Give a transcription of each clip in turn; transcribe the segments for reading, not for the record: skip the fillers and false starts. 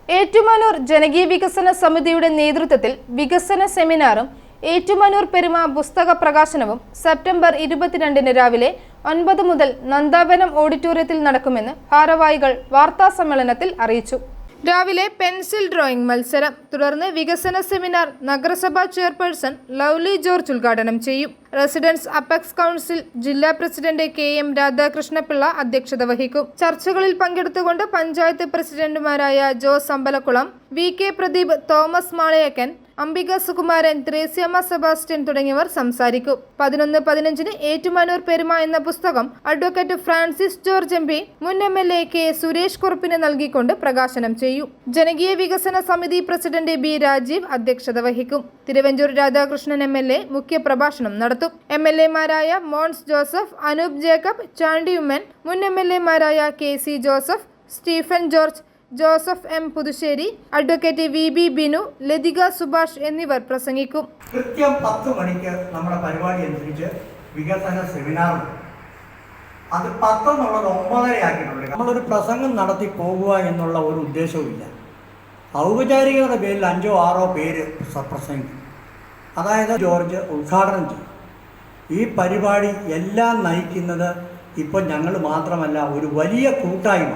ഏറ്റുമാനൂർ ജനകീയ വികസന സമിതിയുടെ നേതൃത്വത്തിൽ വികസന സെമിനാറും ഏറ്റുമാനൂർ പെരുമ പുസ്തക പ്രകാശനവും സെപ്റ്റംബർ 22 രാവിലെ 9 മുതൽ നന്ദാവനം ഓഡിറ്റോറിയത്തിൽ നടക്കുമെന്ന് ഭാരവാഹികൾ വാർത്താസമ്മേളനത്തിൽ അറിയിച്ചു. രാവിലെ പെൻസിൽ ഡ്രോയിംഗ് മത്സരം, തുടർന്ന് വികസന സെമിനാർ നഗരസഭാ ചെയർപേഴ്സൺ ലവ്ലി ജോർജ് ഉദ്ഘാടനം ചെയ്യും. റെസിഡൻസ് അപ്പെക്സ് കൗൺസിൽ ജില്ലാ പ്രസിഡന്റ് KM രാധാകൃഷ്ണപിള്ള അധ്യക്ഷത വഹിക്കും. ചർച്ചകളിൽ പങ്കെടുത്തുകൊണ്ട് പഞ്ചായത്ത് പ്രസിഡന്റുമാരായ ജോസ് അമ്പലക്കുളം, VK പ്രദീപ്, തോമസ് മാളയക്കൻ, അംബിക സുകുമാരൻ, ത്രേസ്യാമ്മ സെബാസ്റ്റ്യൻ തുടങ്ങിയവർ സംസാരിക്കും. 11-15 ഏറ്റുമാനൂർ പെരുമ എന്ന പുസ്തകം അഡ്വക്കേറ്റ് ഫ്രാൻസിസ് ജോർജ് MP, മുൻ MLA K സുരേഷ് കുറുപ്പിന് നൽകിക്കൊണ്ട് പ്രകാശനം ചെയ്യും. ജനകീയ വികസന സമിതി പ്രസിഡന്റ് B രാജീവ് അധ്യക്ഷത വഹിക്കും. തിരുവഞ്ചൂർ രാധാകൃഷ്ണൻ MLA മുഖ്യ പ്രഭാഷണം നടത്തും. MLA മാരായ മോൻസ് ജോസഫ്, അനൂപ് ജേക്കബ്, ചാണ്ടി ഉമ്മൻ, മുൻ MLA മാരായ KC Joseph, Stephen George, Joseph M Puthussery, advocate VB Binu, Lathika Subhash എന്നിവർ പ്രസംഗിക്കും. കൃത്യം 10 മണിക്ക് നമ്മുടെ പരിപാടി അനുസരിച്ച് വികസന സെമിനാർ, അത് 10 എന്നുള്ളത് 9:30 ആക്കിയിട്ടുണ്ട്. നമ്മളൊരു പ്രസംഗം നടത്തി പോകുക എന്നുള്ള ഒരു ഉദ്ദേശവുമില്ല. ഔപചാരികതയുടെ പേരിൽ 5-6 പേര് പ്രസംഗിക്കും. അതായത് ജോർജ് ഉദ്ഘാടനം ചെയ്യും. ഈ പരിപാടി എല്ലാം നയിക്കുന്നത് ഇപ്പം ഞങ്ങൾ മാത്രമല്ല, ഒരു വലിയ കൂട്ടായ്മ,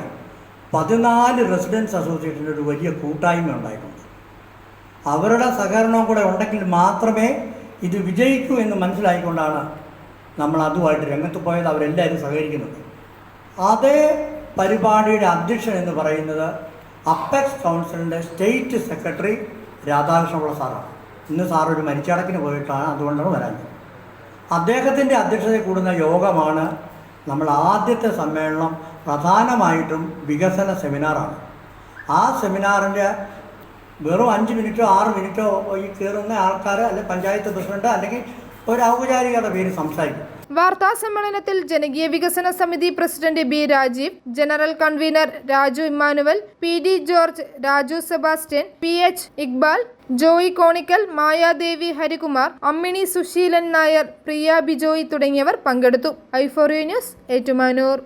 14 റെസിഡൻസ് അസോസിയേഷൻ്റെ ഒരു വലിയ കൂട്ടായ്മ ഉണ്ടായിട്ടുണ്ട്. അവരുടെ സഹകരണവും കൂടെ ഉണ്ടെങ്കിൽ മാത്രമേ ഇത് വിജയിക്കൂ എന്ന് മനസ്സിലായിക്കൊണ്ടാണ് നമ്മൾ അതുമായിട്ട് രംഗത്ത് പോയത്. അവരെല്ലാവരും സഹകരിക്കുന്നുണ്ട്. അതേ പരിപാടിയുടെ അധ്യക്ഷൻ എന്ന് പറയുന്നത് അപ്പെക്സ് കൗൺസിലിൻ്റെ സ്റ്റേറ്റ് സെക്രട്ടറി രാധാകൃഷ്ണപിള്ള സാറാണ്. ഇന്ന് സാർ ഒരു മരിച്ചടക്കിന് പോയിട്ടാണ്, അതുകൊണ്ടാണ് വരാഞ്ഞത്. അദ്ദേഹത്തിൻ്റെ അധ്യക്ഷതയിൽ കൂടുന്ന യോഗമാണ് നമ്മൾ ആദ്യത്തെ സമ്മേളനം. പ്രധാനമായിട്ടും വികസന സെമിനാറാണ്. ആ സെമിനാറിൻ്റെ വെറും 5 മിനിറ്റോ 6 മിനിറ്റോ ഈ കയറുന്ന ആൾക്കാർ, അല്ലെങ്കിൽ പഞ്ചായത്ത് പ്രസിഡന്റ്, അല്ലെങ്കിൽ ഒരു ഔപചാരികത പേര് സംസാരിക്കും. വാർത്താ സമ്മേളനത്തിൽ ജനകീയ വികസന സമിതി president B Rajeev, general convener Raju Emmanuel, PD George, Raju Sebastian, PH Iqbal, Joy Konickal, Mayadevi Harikumar, Ammini Susheelan Nair, Priya Bijoy തുടങ്ങിയവർ പങ്കെടുത്തു. i4U news, Ettumanoor.